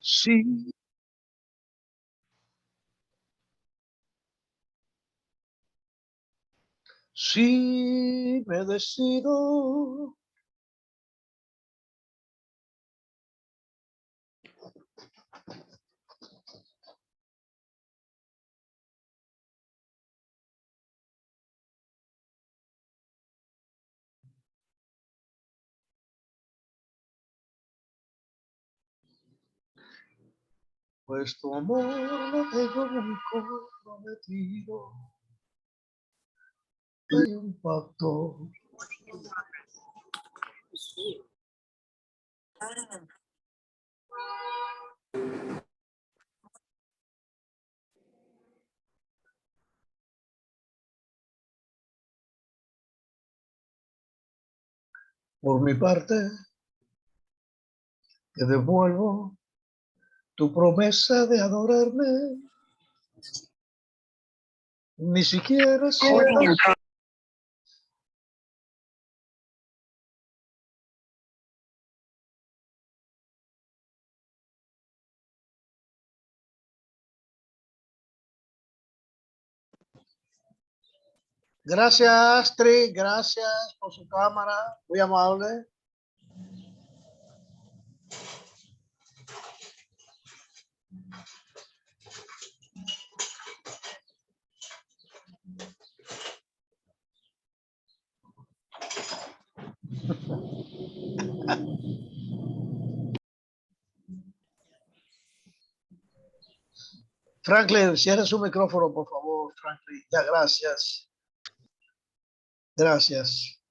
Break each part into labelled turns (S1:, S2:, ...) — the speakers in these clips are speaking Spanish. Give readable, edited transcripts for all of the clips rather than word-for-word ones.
S1: Sí, sí, me decido. Pues tu amor lo tengo muy comprometido. Hay un pacto. Por mi parte, te devuelvo tu promesa de adorarme. Ni siquiera sientas. Gracias, Tri. Gracias por su cámara. Muy amable. Franklin, cierre su micrófono, por favor, Franklin. Ya, gracias. Gracias.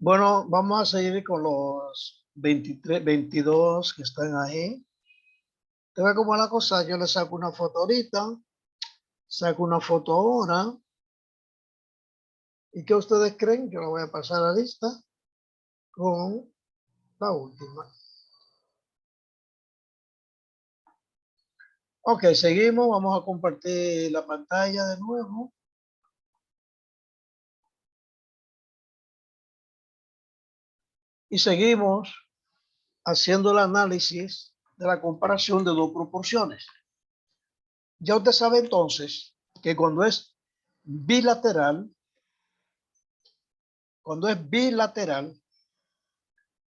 S1: Bueno, vamos a seguir con los 23, 22 que están ahí. Te ve cómo es la cosa. Yo le saco una foto ahorita, saco una foto ahora. ¿Y qué ustedes creen? Yo la voy a pasar a la lista con la última. Ok, seguimos. Vamos a compartir la pantalla de nuevo. Y seguimos haciendo el análisis de la comparación de dos proporciones. Ya usted sabe entonces que cuando es bilateral,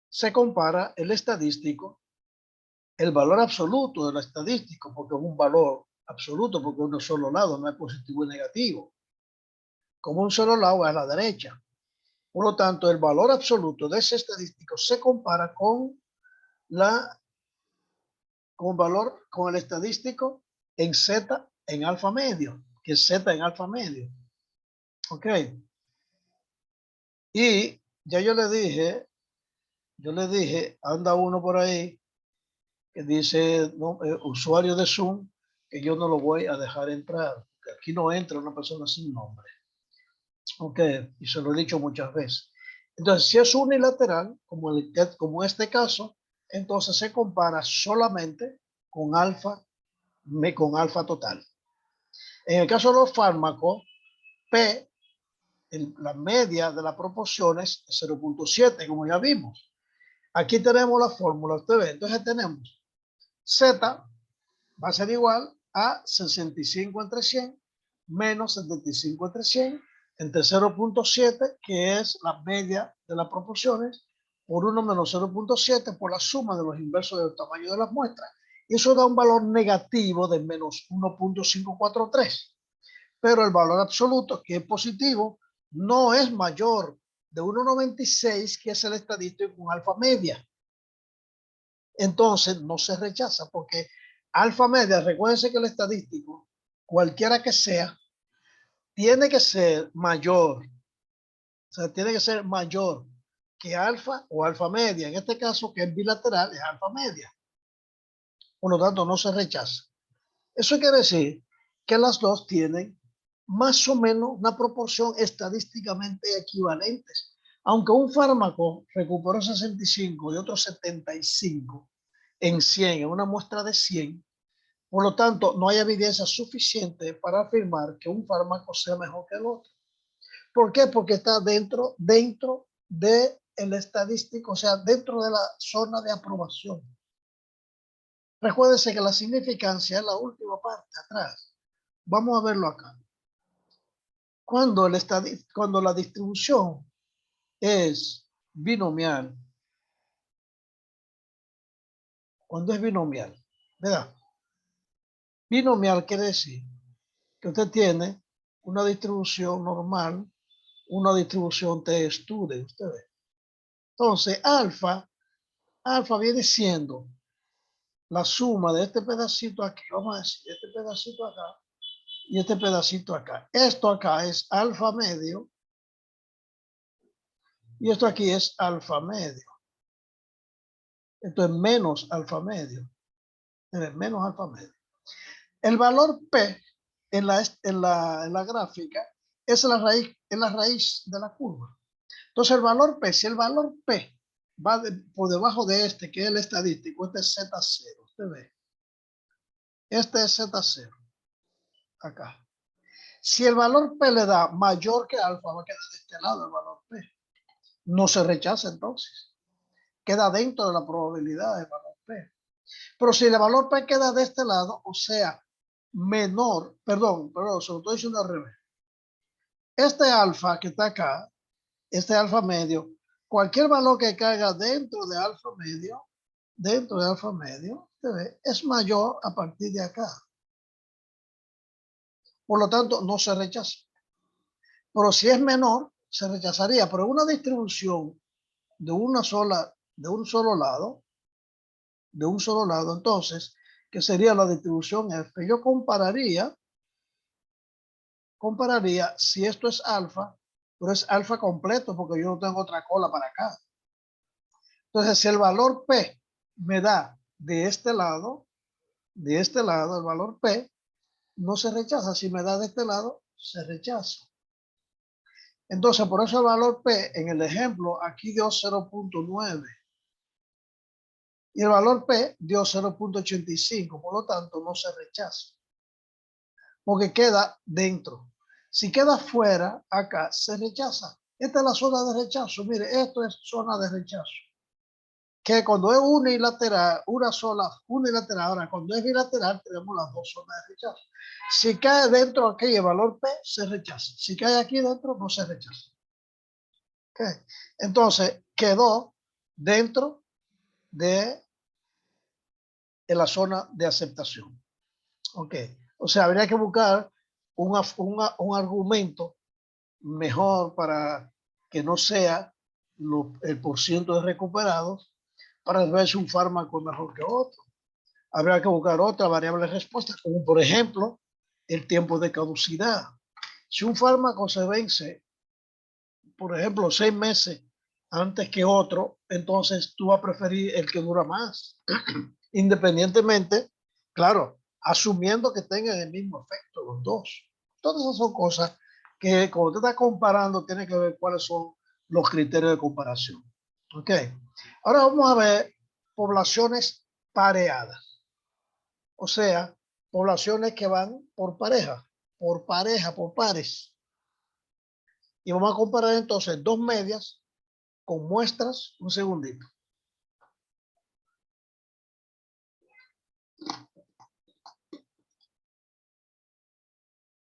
S1: se compara el estadístico, el valor absoluto del estadístico, porque es un valor absoluto, porque es un solo lado, no es positivo y negativo. Como un solo lado es a la derecha. Por lo tanto, el valor absoluto de ese estadístico se compara con con valor, con el estadístico en Z en alfa medio, que es Z en alfa medio. Ok. Y ya yo le dije, anda uno por ahí que dice no, usuario de Zoom, que yo no lo voy a dejar entrar. Aquí no entra una persona sin nombre. Ok, y se lo he dicho muchas veces. Entonces, si es unilateral, como este caso, entonces se compara solamente con alfa total. En el caso de los fármacos, P, la media de las proporciones es 0.7, como ya vimos. Aquí tenemos la fórmula, usted ve. Entonces tenemos Z va a ser igual a 65 entre 100 menos 75 entre 100 entre 0.7, que es la media de las proporciones, por 1 menos 0.7 por la suma de los inversos del tamaño de las muestras. Y eso da un valor negativo de menos 1.543. Pero el valor absoluto, que es positivo, no es mayor de 1.96, que es el estadístico con alfa media. Entonces no se rechaza porque alfa media, recuérdense que el estadístico, cualquiera que sea, tiene que ser mayor, o sea, tiene que ser mayor que alfa o alfa media. En este caso, que es bilateral, es alfa media. Por lo tanto, no se rechaza. Eso quiere decir que las dos tienen más o menos una proporción estadísticamente equivalentes. Aunque un fármaco recuperó 65 y otro 75 en 100, en una muestra de 100, por lo tanto, no hay evidencia suficiente para afirmar que un fármaco sea mejor que el otro. ¿Por qué? Porque está dentro del estadístico, o sea, dentro de la zona de aprobación. Recuérdense que la significancia es la última parte atrás. Vamos a verlo acá. Cuando la distribución es binomial, ¿verdad? Binomial quiere decir que usted tiene una distribución normal, una distribución t-student, usted ve. Entonces, alfa viene siendo la suma de este pedacito aquí, vamos a decir, este pedacito acá y este pedacito acá. Esto acá es alfa medio y esto aquí es alfa medio. Esto es menos alfa medio. Menos alfa medio. El valor P en la gráfica es la raíz de la curva. Entonces el valor P, si el valor P va por debajo de este, que es el estadístico, este es Z0, usted ve. Este es Z0, acá. Si el valor P le da mayor que alfa, va a quedar de este lado el valor P. No se rechaza entonces. Queda dentro de la probabilidad del valor P. Pero si el valor P queda de este lado, o sea, menor, perdón, se lo estoy diciendo al revés. Este alfa que está acá, este alfa medio, cualquier valor que caiga dentro de alfa medio, es mayor a partir de acá. Por lo tanto, no se rechaza. Pero si es menor, se rechazaría. Pero una distribución de un solo lado, entonces, que sería la distribución F, yo compararía si esto es alfa, pero es alfa completo porque yo no tengo otra cola para acá. Entonces, si el valor P me da de este lado, el valor P no se rechaza. Si me da de este lado, se rechaza. Entonces, por eso el valor P en el ejemplo aquí dio 0.9 y el valor P dio 0.85. Por lo tanto, no se rechaza porque queda dentro. Si queda fuera, acá se rechaza. Esta es la zona de rechazo. Mire, esto es zona de rechazo. Que cuando es unilateral, unilateral. Ahora, cuando es bilateral, tenemos las dos zonas de rechazo. Si cae dentro aquí el valor P, se rechaza. Si cae aquí dentro, no se rechaza. Okay. Entonces, quedó dentro de la zona de aceptación. Ok. O sea, habría que buscar un argumento mejor para que no sea el porciento de recuperados para ver si un fármaco es mejor que otro. Habrá que buscar otra variable de respuesta, como por ejemplo el tiempo de caducidad. Si un fármaco se vence, por ejemplo, 6 meses antes que otro, entonces tú vas a preferir el que dura más, independientemente, claro, asumiendo que tengan el mismo efecto los dos. Todas esas son cosas que cuando te estás comparando, tienes que ver cuáles son los criterios de comparación. Ok. Ahora vamos a ver poblaciones pareadas. O sea, poblaciones que van por pareja, por pares. Y vamos a comparar entonces dos medias con muestras. Un segundito.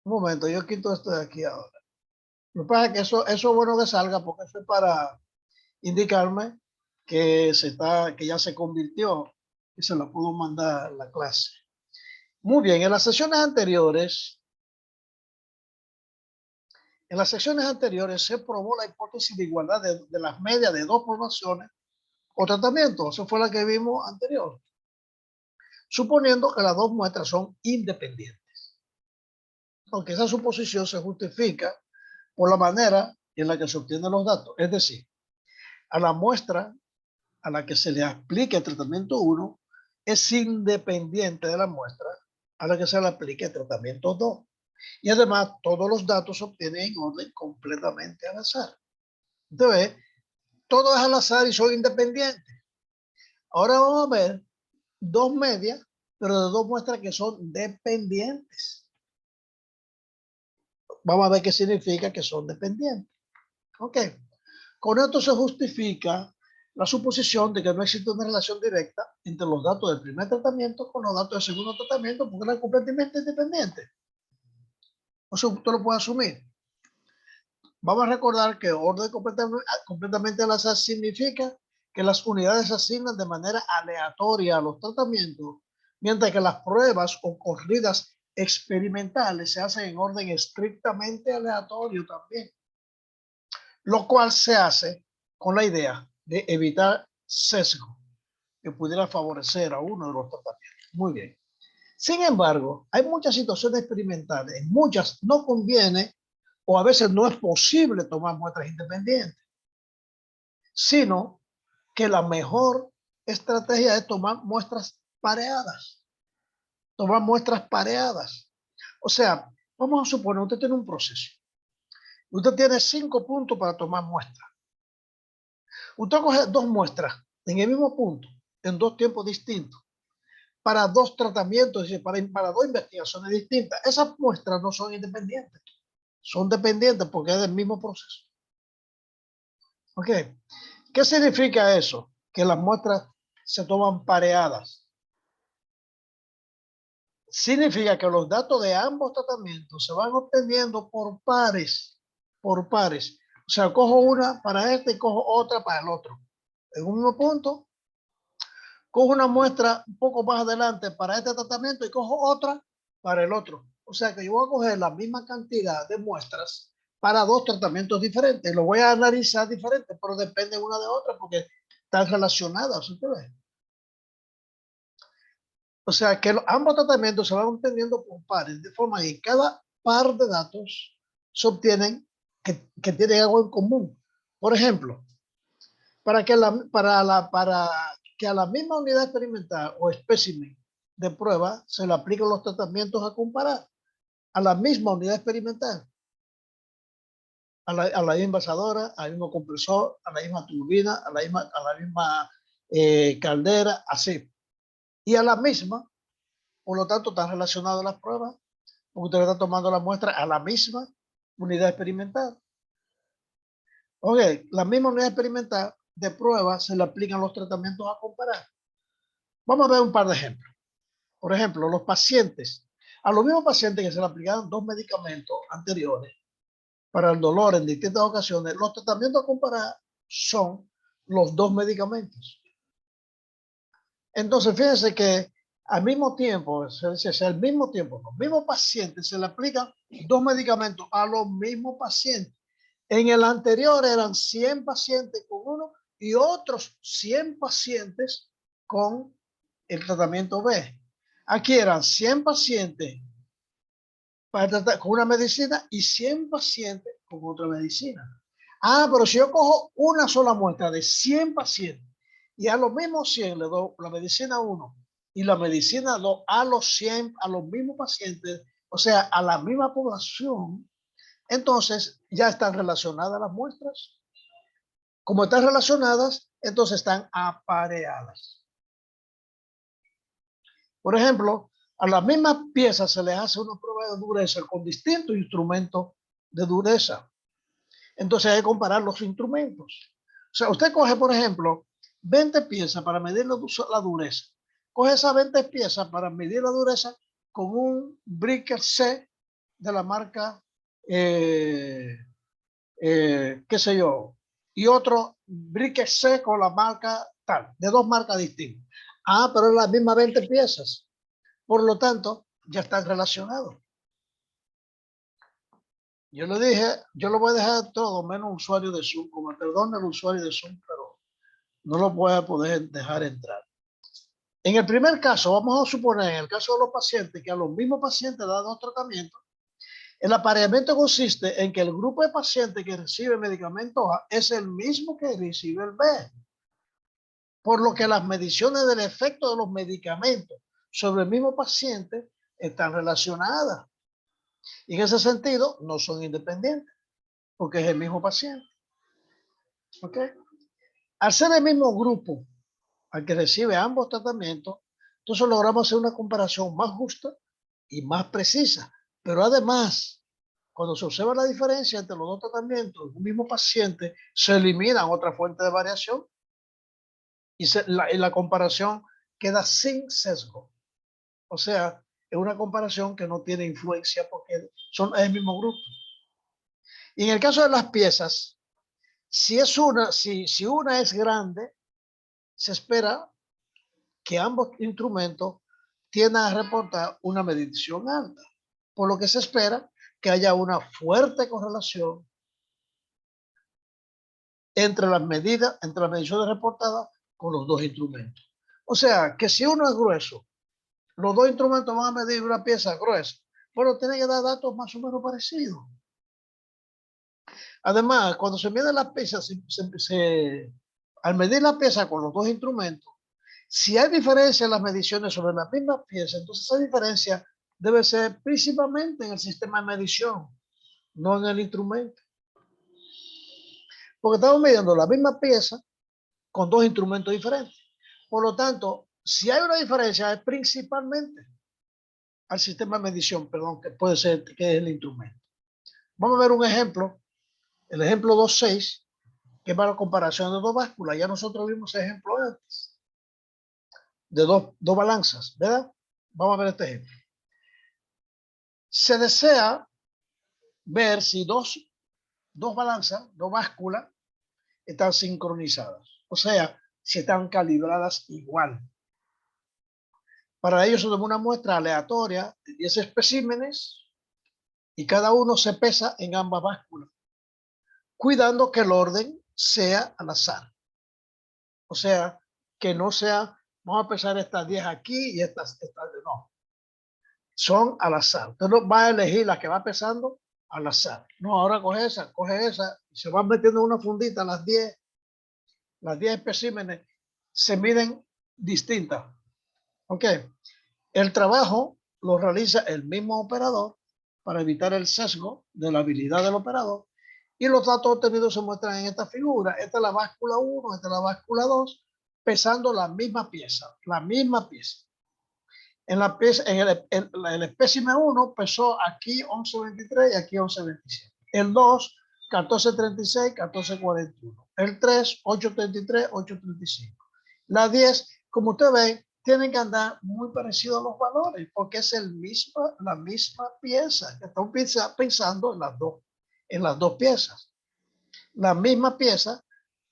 S1: Un momento, yo quito esto de aquí ahora. Lo que pasa es que eso es bueno que salga porque eso es para indicarme que que ya se convirtió y se lo puedo mandar a la clase. Muy bien, en las secciones anteriores se probó la hipótesis de igualdad de las medias de dos poblaciones o tratamientos. Eso fue la que vimos anterior. Suponiendo que las dos muestras son independientes. Aunque esa suposición se justifica por la manera en la que se obtienen los datos. Es decir, a la muestra a la que se le aplique el tratamiento 1 es independiente de la muestra a la que se le aplique el tratamiento 2. Y además, todos los datos se obtienen en orden completamente al azar. Entonces, todo es al azar y son independientes. Ahora vamos a ver dos medias, pero de dos muestras que son dependientes. Vamos a ver qué significa que son dependientes. Ok. Con esto se justifica la suposición de que no existe una relación directa entre los datos del primer tratamiento con los datos del segundo tratamiento porque eran completamente independientes. O sea, usted lo puede asumir. Vamos a recordar que orden completamente al azar significa que las unidades se asignan de manera aleatoria a los tratamientos, mientras que las pruebas o corridas experimentales se hacen en orden estrictamente aleatorio también, lo cual se hace con la idea de evitar sesgo que pudiera favorecer a uno de los tratamientos. Muy bien. Sin embargo, hay muchas situaciones experimentales, en muchas no conviene o a veces no es posible tomar muestras independientes, sino que la mejor estrategia es tomar muestras pareadas. Tomar muestras pareadas. O sea, vamos a suponer, usted tiene un proceso. Usted tiene 5 puntos para tomar muestras. Usted coge 2 muestras en el mismo punto, en 2 tiempos distintos, para 2 tratamientos, para 2 investigaciones distintas. Esas muestras no son independientes, son dependientes porque es del mismo proceso. ¿Ok? ¿Qué significa eso? Que las muestras se toman pareadas. Significa que los datos de ambos tratamientos se van obteniendo por pares, por pares. O sea, cojo una para este y cojo otra para el otro. En un mismo punto, cojo una muestra un poco más adelante para este tratamiento y cojo otra para el otro. O sea que yo voy a coger la misma cantidad de muestras para 2 tratamientos diferentes. Lo voy a analizar diferente, pero depende una de otra porque están relacionadas. ¿Ustedes? O sea que ambos tratamientos se van obteniendo por pares, de forma que cada par de datos se obtienen que tienen algo en común. Por ejemplo, para que a la misma unidad experimental o espécimen de prueba se le apliquen los tratamientos a comparar a la misma unidad experimental, a la misma envasadora, al mismo compresor, a la misma turbina, a la misma caldera, así. Y a la misma, por lo tanto, están relacionadas las pruebas, porque usted está tomando la muestra a la misma unidad experimental. Ok, la misma unidad experimental de prueba se le aplican los tratamientos a comparar. Vamos a ver un par de ejemplos. Por ejemplo, los pacientes, a los mismos pacientes que se le aplicaron 2 medicamentos anteriores para el dolor en distintas ocasiones, los tratamientos a comparar son los 2 medicamentos. Entonces, fíjense que al mismo tiempo, al mismo tiempo, los mismos pacientes se le aplican 2 medicamentos a los mismos pacientes. En el anterior eran 100 pacientes con uno y otros 100 pacientes con el tratamiento B. Aquí eran 100 pacientes para tratar con una medicina y 100 pacientes con otra medicina. Ah, pero si yo cojo una sola muestra de 100 pacientes y a los mismos 100 le doy la medicina 1 y la medicina 2 a los 100, a los mismos pacientes, o sea, a la misma población, entonces ya están relacionadas las muestras. Como están relacionadas, entonces están apareadas. Por ejemplo, a las mismas piezas se les hace una prueba de dureza con distintos instrumentos de dureza. Entonces hay que comparar los instrumentos. O sea, usted coge, por ejemplo, 20 piezas para medir la dureza. Coge esas 20 piezas para medir la dureza con un Bricker C de la marca, qué sé yo, y otro Bricker C con la marca tal, de dos marcas distintas. Ah, pero es las mismas 20 piezas. Por lo tanto, ya están relacionados. Yo le dije, yo lo voy a dejar todo menos usuario de Zoom, como perdón el usuario de Zoom, pero no lo voy a poder dejar entrar. En el primer caso, vamos a suponer, en el caso de los pacientes, que a los mismos pacientes le dan dos tratamientos, el apareamiento consiste en que el grupo de pacientes que recibe medicamento A es el mismo que recibe el B, por lo que las mediciones del efecto de los medicamentos sobre el mismo paciente están relacionadas. Y en ese sentido, no son independientes, porque es el mismo paciente. ¿Ok? Al ser el mismo grupo al que recibe ambos tratamientos, entonces logramos hacer una comparación más justa y más precisa. Pero además, cuando se observa la diferencia entre los dos tratamientos de un mismo paciente, se eliminan otras fuentes de variación y la comparación queda sin sesgo. O sea, es una comparación que no tiene influencia porque es el mismo grupo. Y en el caso de las piezas, si una es grande, se espera que ambos instrumentos tiendan a reportar una medición alta, por lo que se espera que haya una fuerte correlación entre las mediciones reportadas con los dos instrumentos. O sea, que si uno es grueso, los dos instrumentos van a medir una pieza gruesa, pero tienen que dar datos más o menos parecidos. Además, cuando se miden las piezas, al medir la pieza con los dos instrumentos, si hay diferencia en las mediciones sobre la misma pieza, entonces esa diferencia debe ser principalmente en el sistema de medición, no en el instrumento. Porque estamos midiendo la misma pieza con dos instrumentos diferentes. Por lo tanto, si hay una diferencia es principalmente al sistema de medición, perdón, que puede ser que es el instrumento. Vamos a ver un ejemplo, el ejemplo 2.6, que es para la comparación de dos básculas. Ya nosotros vimos ese ejemplo antes, de dos balanzas, ¿verdad? Vamos a ver este ejemplo. Se desea ver si dos balanzas, dos básculas, están sincronizadas. O sea, si están calibradas igual. Para ello se toma una muestra aleatoria de 10 especímenes y cada uno se pesa en ambas básculas, cuidando que el orden sea al azar. O sea, que no sea, vamos a pesar estas 10 aquí y estas no. Son al azar. Usted no va a elegir la que va pesando al azar. No, ahora coge esa, y se van metiendo en una fundita las 10 especímenes se miden distintas. ¿Ok? El trabajo lo realiza el mismo operador para evitar el sesgo de la habilidad del operador y los datos obtenidos se muestran en esta figura. Esta es la báscula 1, esta es la báscula 2, pesando la misma pieza. En el espécimen 1 pesó aquí 11.23 y aquí 11.27. El 2, 14.36, 14.41. El 3, 8.33, 8.35. La 10, como usted ve, tienen que andar muy parecidos a los valores porque es la misma pieza que están pensando en las dos piezas. La misma pieza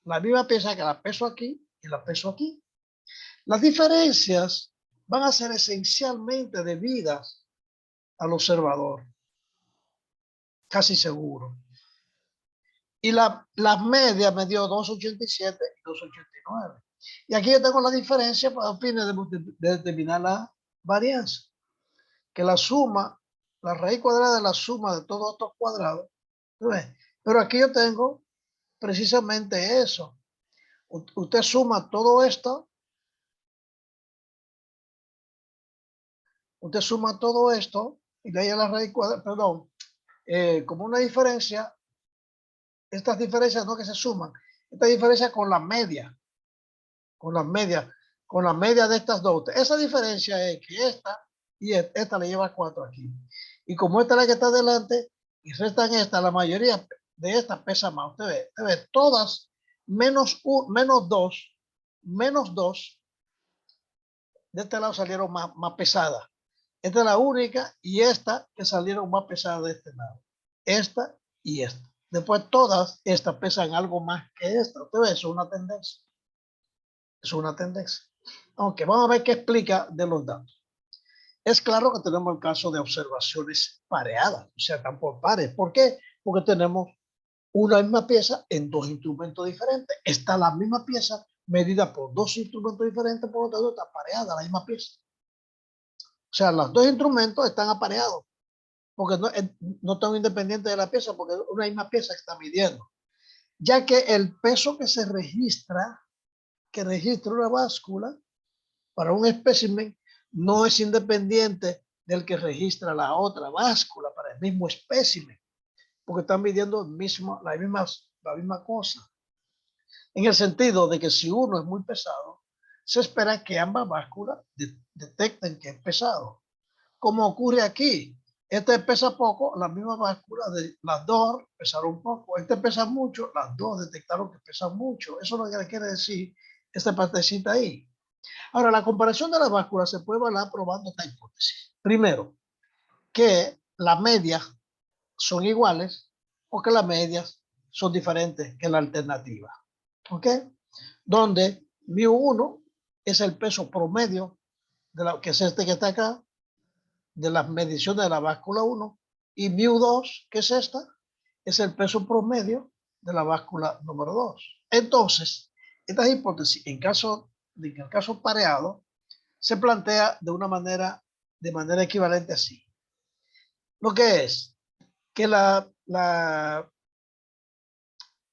S1: que la peso aquí y la peso aquí. Las diferencias van a ser esencialmente debidas al observador, casi seguro. Y las medias me dio 2,87 y 2,89. Y aquí yo tengo la diferencia para fines de determinar la varianza. Que la suma, la raíz cuadrada de la suma de todos estos cuadrados. ¿Ves? Pero aquí yo tengo precisamente eso. Usted suma todo esto. Usted suma todo esto y le da la raíz cuadrada, perdón, como una diferencia. Estas diferencias no que se suman. Esta diferencia con la media. Con la media. Con la media de estas dos. Esa diferencia es que esta y esta le lleva 4 aquí. Y como esta es la que está adelante y restan esta, la mayoría de estas pesa más. Usted ve, todas menos 2, menos 2 de este lado salieron más pesadas. Esta es la única y esta que salieron más pesadas de este lado. Esta y esta. Después todas estas pesan algo más que esta. Usted ve, eso es una tendencia. Es una tendencia. Aunque vamos a ver qué explica de los datos. Es claro que tenemos el caso de observaciones pareadas, o sea, están por pares. ¿Por qué? Porque tenemos una misma pieza en dos instrumentos diferentes. Está la misma pieza medida por dos instrumentos diferentes, por lo tanto está pareada la misma pieza. O sea, los dos instrumentos están apareados, porque no están independientes de la pieza, porque es una misma pieza que está midiendo. Ya que el peso que se registra, que registra una báscula para un espécimen, no es independiente del que registra la otra báscula para el mismo espécimen, porque están midiendo la misma cosa. En el sentido de que si uno es muy pesado, se espera que ambas básculas detecten que es pesado. Como ocurre aquí, este pesa poco, la misma báscula de las dos pesaron poco. Este pesa mucho, las dos detectaron que pesan mucho. Eso es lo que quiere decir esta partecita ahí. Ahora, la comparación de las básculas se puede evaluar probando esta hipótesis. Primero, que las medias son iguales o que las medias son diferentes que la alternativa. ¿Ok? Donde μ1 es el peso promedio, que es este que está acá, de las mediciones de la báscula 1, y μ2, que es esta, es el peso promedio de la báscula número 2. Entonces, esta hipótesis, en el caso pareado, se plantea de manera equivalente así. Lo que es que la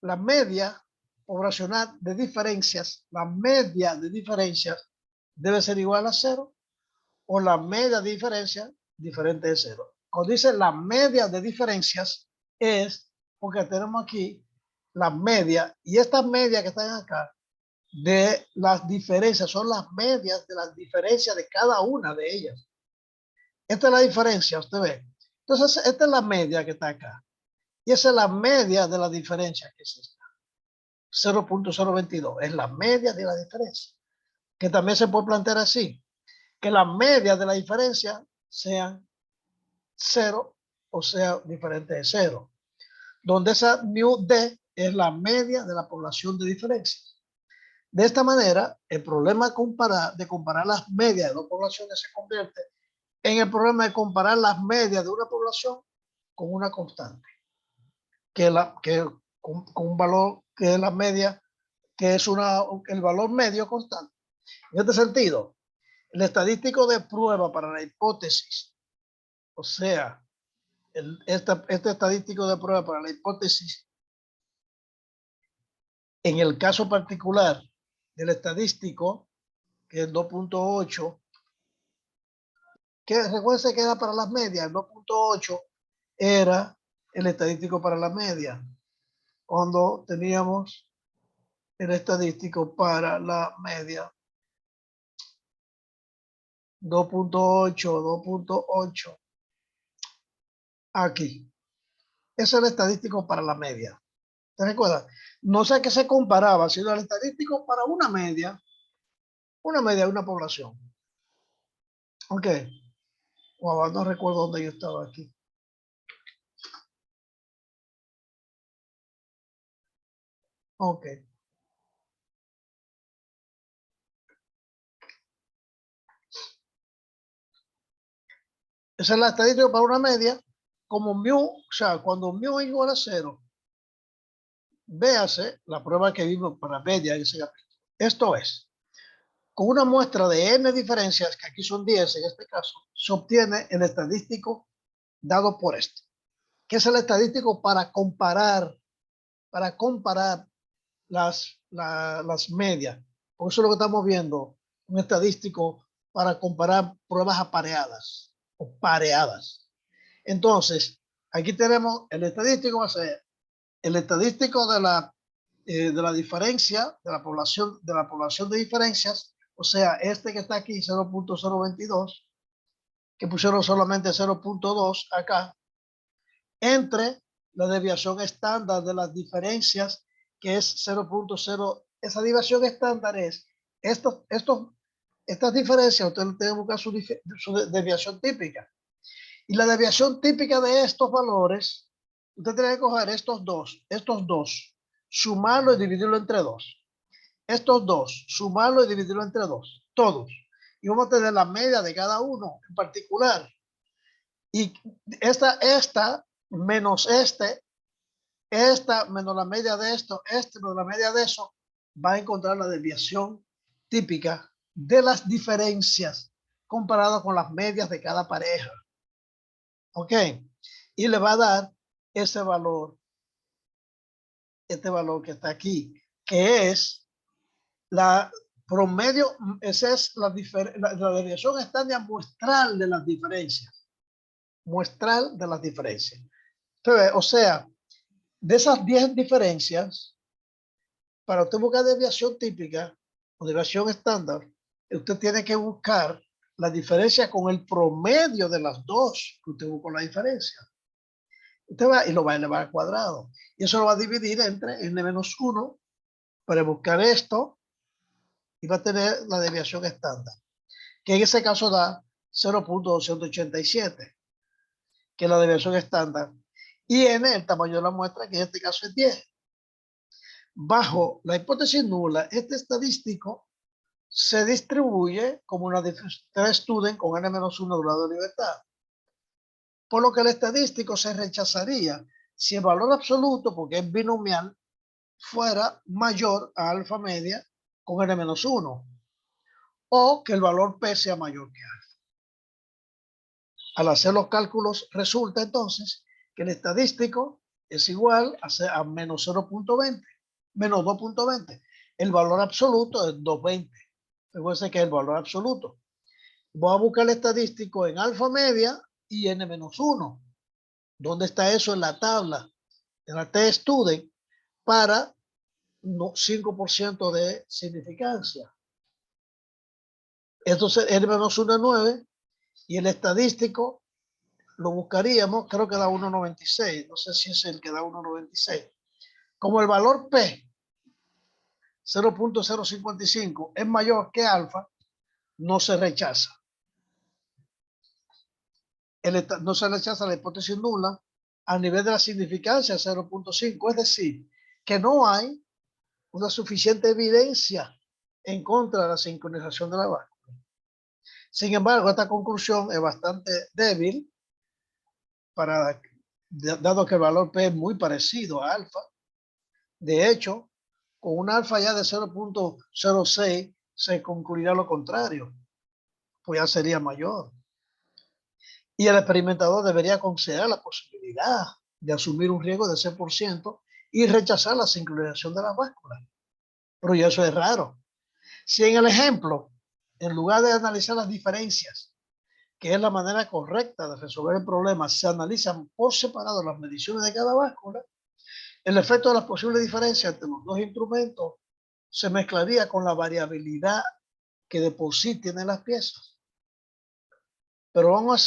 S1: media poblacional de diferencias, la media de diferencias debe ser igual a 0 o la media de diferencias diferente de 0. Cuando dice la media de diferencias es porque tenemos aquí la media y estas medias que están acá de las diferencias son las medias de las diferencias de cada una de ellas. Esta es la diferencia, usted ve. Entonces, esta es la media que está acá. Y esa es la media de la diferencia que es esta. 0.022 es la media de la diferencia. Que también se puede plantear así. Que la media de la diferencia sean 0 o sea diferente de 0. Donde esa μd es la media de la población de diferencias. De esta manera, el problema de comparar las medias de dos poblaciones se convierte en el problema de comparar las medias de una población con una constante, con un valor que es la media, que es el valor medio constante. En este sentido, el estadístico de prueba para la hipótesis, o sea, este estadístico de prueba para la hipótesis, en el caso particular del estadístico, que es 2.8, que recuerden que era para las medias, el 2.8 era el estadístico para la media, cuando teníamos el estadístico para la media 2.8 aquí. Ese es el estadístico para la media. ¿Te recuerdas? No sé qué se comparaba, sino el estadístico para una media de una población. Ok. Wow, no recuerdo dónde yo estaba aquí. Ok. Esa es la estadística para una media, como mu, o sea, cuando mu es igual a 0, Véase la prueba que vimos para media en ese capítulo. Esto es, con una muestra de n diferencias, que aquí son 10 en este caso, se obtiene el estadístico dado por esto. ¿Qué es el estadístico? Para comparar las medias. Por eso es lo que estamos viendo, un estadístico para comparar pruebas apareadas o pareadas. Entonces, aquí tenemos el estadístico, va a ser el estadístico de la diferencia de la población de diferencias, o sea, este que está aquí, 0.022, que pusieron solamente 0.2 acá, entre la desviación estándar de las diferencias, que es 0.0. Esa desviación estándar es estas diferencias, ustedes tienen que buscar su desviación típica. Y la desviación típica de estos valores, usted tiene que coger estos dos, sumarlo y dividirlo entre 2. Estos dos, sumarlo y dividirlo entre 2, todos. Y vamos a tener la media de cada uno en particular. Y esta menos esta menos la media de esto, menos la media de eso, va a encontrar la desviación típica de las diferencias comparada con las medias de cada pareja. ¿Ok? Y le va a dar ese valor, este valor que está aquí, que es la promedio, esa es la desviación estándar muestral de las diferencias. Muestral de las diferencias. Entonces, o sea, de esas 10 diferencias, para usted buscar desviación típica o desviación estándar, usted tiene que buscar la diferencia con el promedio de las dos que usted buscó la diferencia. Usted va y lo va a elevar al cuadrado. Y eso lo va a dividir entre n-1 para buscar esto y va a tener la desviación estándar, que en ese caso da 0.287, que es la desviación estándar. Y n, el tamaño de la muestra, que en este caso es 10. Bajo la hipótesis nula, este estadístico se distribuye como una tres student con n-1 grado de libertad. Por lo que el estadístico se rechazaría si el valor absoluto, porque es binomial, fuera mayor a alfa media con n-1, o que el valor P sea mayor que alfa. Al hacer los cálculos resulta entonces que el estadístico es igual a menos 0.20, menos 2.20. El valor absoluto es 2.20. Recuerden que es el valor absoluto. Voy a buscar el estadístico en alfa media y n-1. ¿Dónde está eso en la tabla? En la T-Student para 5% de significancia. Entonces, n-1 es 9 y el estadístico lo buscaríamos, creo que da 1.96. No sé si es el que da 1.96. Como el valor P, 0.055, es mayor que alfa, no se rechaza. No se rechaza la hipótesis nula a nivel de la significancia 0.5. Es decir, que no hay una suficiente evidencia en contra de la sincronización de la báscula. Sin embargo, esta conclusión es bastante débil, dado que el valor P es muy parecido a alfa. De hecho, con un alfa ya de 0.06 se concluirá lo contrario, pues ya sería mayor. Y el experimentador debería considerar la posibilidad de asumir un riesgo de 100% y rechazar la sincronización de la báscula. Pero ya eso es raro. Si en el ejemplo, en lugar de analizar las diferencias, que es la manera correcta de resolver el problema, se analizan por separado las mediciones de cada báscula, el efecto de las posibles diferencias entre los dos instrumentos se mezclaría con la variabilidad que de por sí tienen las piezas. Pero aún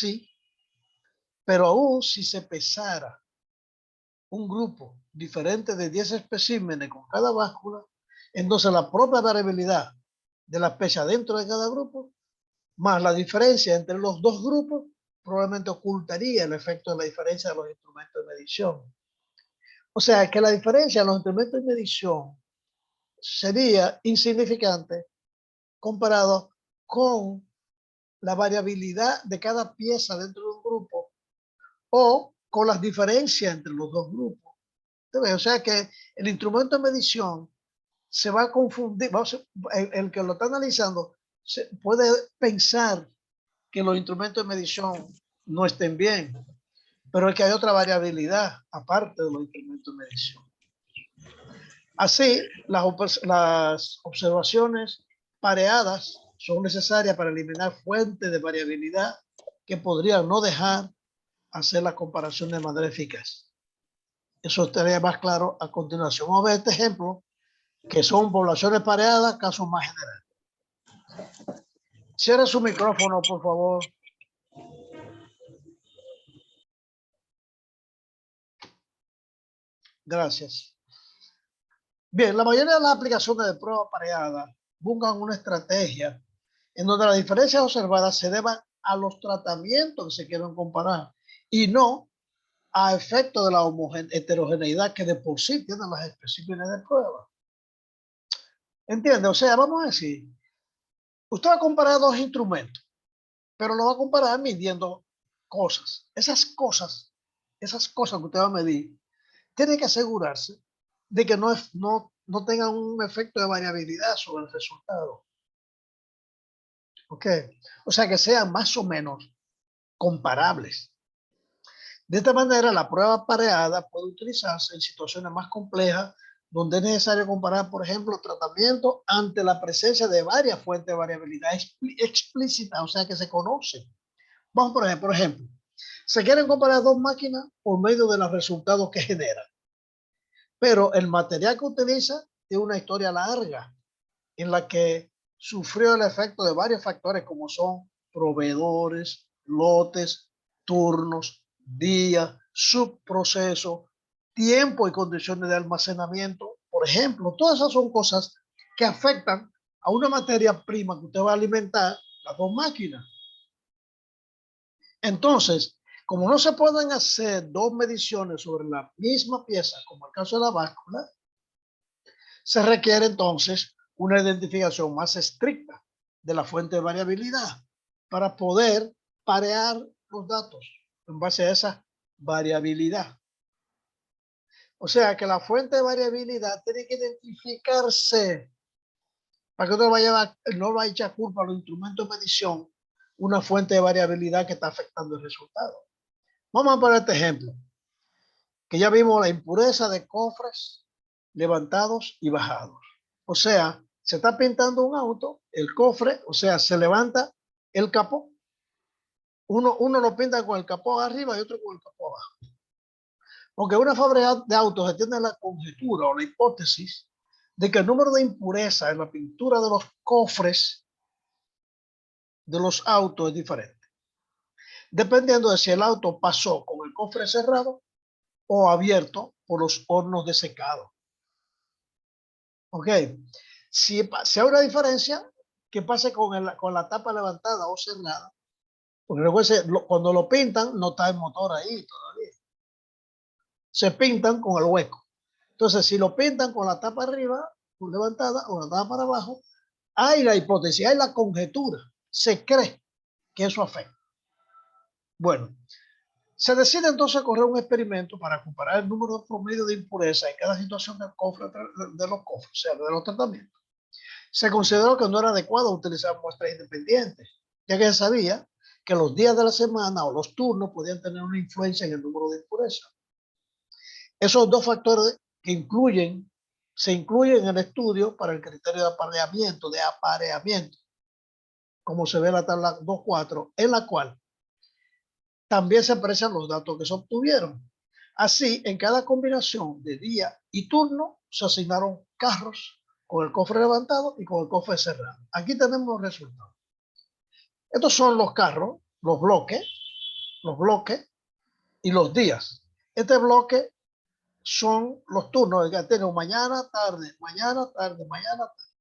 S1: si se pesara un grupo diferente de 10 especímenes con cada báscula, entonces la propia variabilidad de la pesa dentro de cada grupo, más la diferencia entre los dos grupos, probablemente ocultaría el efecto de la diferencia de los instrumentos de medición. O sea, que la diferencia de los instrumentos de medición sería insignificante comparado con la variabilidad de cada pieza dentro de un grupo o con las diferencias entre los dos grupos. O sea que el instrumento de medición se va a confundir, el que lo está analizando puede pensar que los instrumentos de medición no estén bien, pero es que hay otra variabilidad aparte de los instrumentos de medición. Así, las observaciones pareadas son necesarias para eliminar fuentes de variabilidad que podrían no dejar hacer la comparación de manera eficaz. Eso estaría más claro a continuación. Vamos a ver este ejemplo, que son poblaciones pareadas, casos más generales. Cierre su micrófono, por favor. Gracias. Bien, la mayoría de las aplicaciones de prueba pareada buscan una estrategia en donde las diferencias observadas se deban a los tratamientos que se quieren comparar y no a efectos de la heterogeneidad que de por sí tienen las especímenes de prueba. ¿Entiende? O sea, vamos a decir, usted va a comparar dos instrumentos, pero lo va a comparar midiendo cosas. Esas cosas que usted va a medir, tiene que asegurarse de que no tengan un efecto de variabilidad sobre el resultado. ¿Ok? O sea, que sean más o menos comparables. De esta manera, la prueba pareada puede utilizarse en situaciones más complejas donde es necesario comparar, por ejemplo, tratamientos ante la presencia de varias fuentes de variabilidad explícita, o sea, que se conocen. Vamos, por ejemplo, se quieren comparar dos máquinas por medio de los resultados que generan, pero el material que utiliza tiene una historia larga en la que sufrió el efecto de varios factores como son proveedores, lotes, turnos, días, subprocesos, tiempo y condiciones de almacenamiento. Por ejemplo, todas esas son cosas que afectan a una materia prima que usted va a alimentar las dos máquinas. Entonces, como no se pueden hacer dos mediciones sobre la misma pieza, como el caso de la báscula, se requiere entonces una identificación más estricta de la fuente de variabilidad para poder parear los datos en base a esa variabilidad. O sea que la fuente de variabilidad tiene que identificarse para que no vaya a echar culpa a los instrumentos de medición una fuente de variabilidad que está afectando el resultado. Vamos a poner este ejemplo, que ya vimos la impureza de cofres levantados y bajados. O sea, se está pintando un auto, el cofre, o sea, se levanta el capó. Uno lo pinta con el capó arriba y otro con el capó abajo. Porque una fábrica de autos se tiene la conjetura o la hipótesis de que el número de impurezas en la pintura de los cofres de los autos es diferente, dependiendo de si el auto pasó con el cofre cerrado o abierto por los hornos de secado. ¿Ok? Si hay una diferencia, ¿qué pasa con la tapa levantada o cerrada? Porque luego cuando lo pintan, no está el motor ahí todavía. Se pintan con el hueco. Entonces, si lo pintan con la tapa arriba, levantada, o la tapa para abajo, hay la hipótesis, hay la conjetura. Se cree que eso afecta. Bueno, se decide entonces correr un experimento para comparar el número promedio de impurezas en cada situación del cofre, de los cofres, o sea, de los tratamientos. Se consideró que no era adecuado utilizar muestras independientes, ya que se sabía que los días de la semana o los turnos podían tener una influencia en el número de impurezas. Esos dos factores que se incluyen en el estudio para el criterio de apareamiento, como se ve en la tabla 2.4, en la cual también se aprecian los datos que se obtuvieron. Así, en cada combinación de día y turno se asignaron carros con el cofre levantado y con el cofre cerrado. Aquí tenemos los resultados. Estos son los carros, los bloques y los días. Este bloque son los turnos que tengo mañana, tarde, mañana, tarde, mañana, tarde.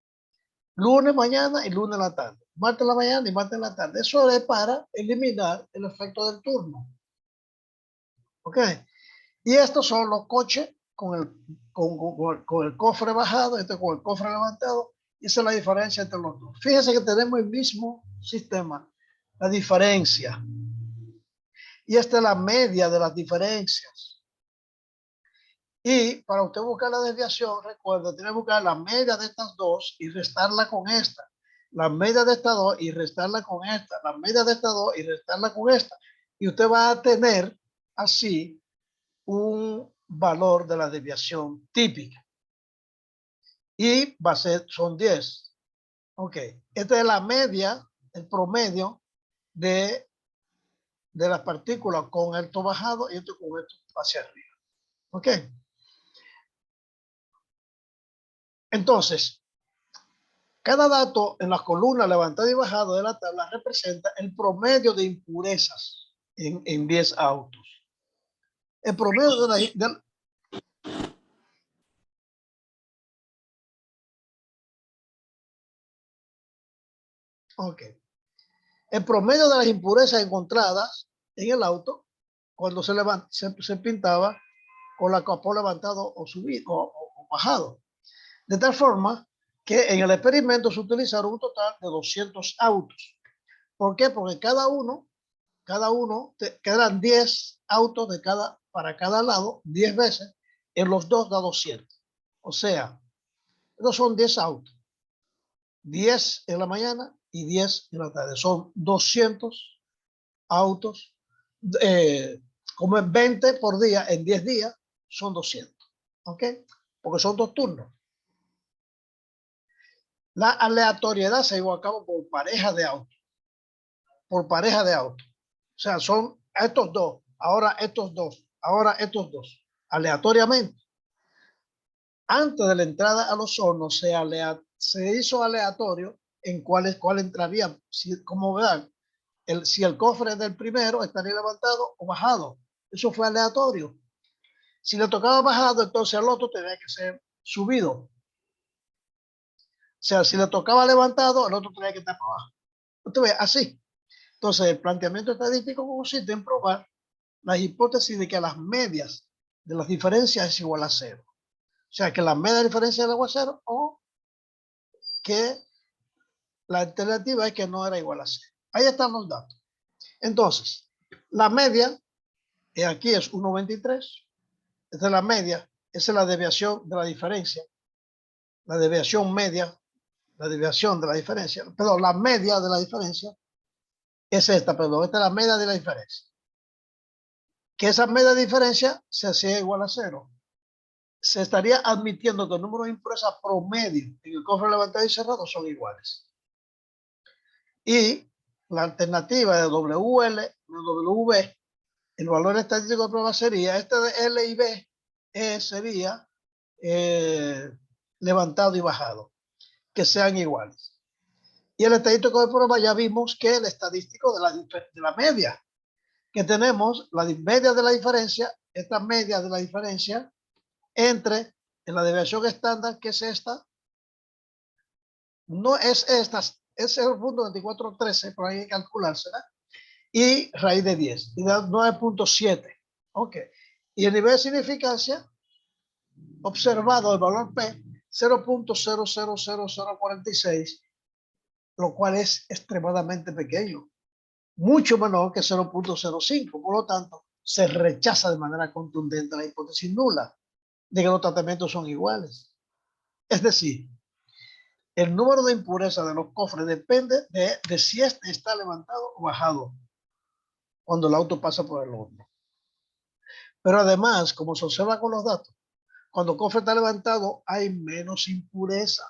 S1: Lunes, mañana y lunes en la tarde. Martes en la mañana y martes en la tarde. Eso es para eliminar el efecto del turno. ¿Ok? Y estos son los coches con el cofre bajado, este con el cofre levantado. Y esa es la diferencia entre los dos. Fíjense que tenemos el mismo sistema. La diferencia. Y esta es la media de las diferencias. Y para usted buscar la desviación, recuerde, tiene que buscar la media de estas dos y restarla con esta. La media de estas dos y restarla con esta. La media de estas dos y restarla con esta. Y usted va a tener así un valor de la desviación típica. Y va a ser, son 10. Ok. Esta es la media, el promedio de las partículas con esto bajado y esto con esto hacia arriba. Ok. Entonces, cada dato en las columnas levantado y bajado de la tabla representa el promedio de impurezas en 10 autos. El promedio okay. El promedio de las impurezas encontradas en el auto cuando se pintaba con la capó levantado o subido o bajado. De tal forma que en el experimento se utilizaron un total de 200 autos. ¿Por qué? Porque cada uno quedan 10 autos para cada lado, 10 veces, en los dos da 200. O sea, estos son 10 autos, 10 en la mañana y 10 en la tarde. Son 200 autos, como en 20 por día, en 10 días, son 200. ¿Ok? Porque son 2 turnos. La aleatoriedad se llevó a cabo por pareja de autos. Por pareja de autos. O sea, son estos dos, ahora estos dos, ahora estos dos, aleatoriamente. Antes de la entrada a los hornos se hizo aleatorio en cuál entraría. Como vean, si el cofre del primero estaría levantado o bajado. Eso fue aleatorio. Si le tocaba bajado, entonces al otro tenía que ser subido. O sea, si le tocaba levantado, el otro tenía que estar para abajo. Usted ve, así. Entonces, el planteamiento estadístico consiste en probar la hipótesis de que las medias de las diferencias es igual a cero. O sea, que la media de diferencia es igual a cero o que la alternativa es que no era igual a cero. Ahí están los datos. Entonces, la media, aquí es 1,23. Esta es la media, esa es la desviación de la diferencia. La desviación media, la desviación de la diferencia, perdón, la media de la diferencia es esta, perdón, esta es la media de la diferencia. Que esa media de diferencia se hacía igual a cero. Se estaría admitiendo que el número de impurezas promedio en el cofre levantado y cerrado son iguales. Y la alternativa de WL, de W, el valor estadístico de prueba sería este de L y B, sería levantado y bajado, que sean iguales. Y el estadístico de prueba ya vimos que el estadístico de la media, que tenemos la media de la diferencia, esta media de la diferencia entre en la desviación estándar, que es esta, no es esta, es 0.2413, por ahí hay que calculársela, y raíz de 10, y da 9.7. Ok. Y el nivel de significancia observado, el valor P, 0.000046, lo cual es extremadamente pequeño, mucho menor que 0.05. Por lo tanto, se rechaza de manera contundente la hipótesis nula de que los tratamientos son iguales. Es decir, el número de impurezas de los cofres depende de si este está levantado o bajado cuando el auto pasa por el horno. Pero además, como se observa con los datos, cuando el cofre está levantado hay menos impureza,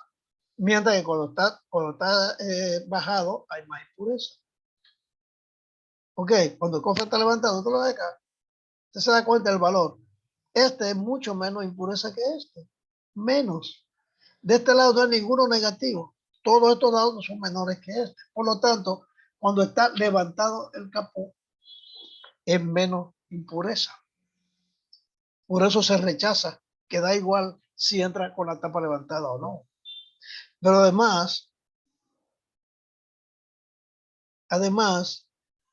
S1: mientras que cuando está bajado hay más impureza. Ok, cuando el cofre está levantado, usted lo deja, usted se da cuenta del valor. Este es mucho menos impureza que este, menos. De este lado no hay ninguno negativo. Todos estos datos son menores que este. Por lo tanto, cuando está levantado el capó, es menos impureza. Por eso se rechaza, que da igual si entra con la tapa levantada o no. Pero además,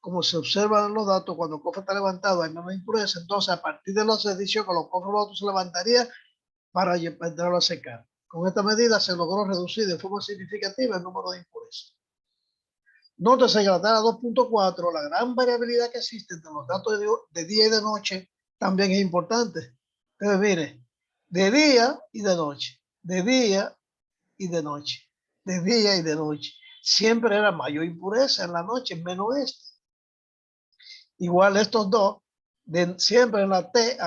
S1: como se observan los datos, cuando el cofre está levantado hay menos impureza, entonces a partir de los ediciones, con los cofres los se levantaría para entrarlo a secar. Con esta medida se logró reducir de forma significativa el número de impurezas. Nótese que la tabla 2.4, la gran variabilidad que existe entre los datos de día y de noche también es importante. Entonces, mire, de día y de noche, de día y de noche, de día y de noche. Siempre era mayor impureza en la noche, menos este. Igual estos dos, siempre en la T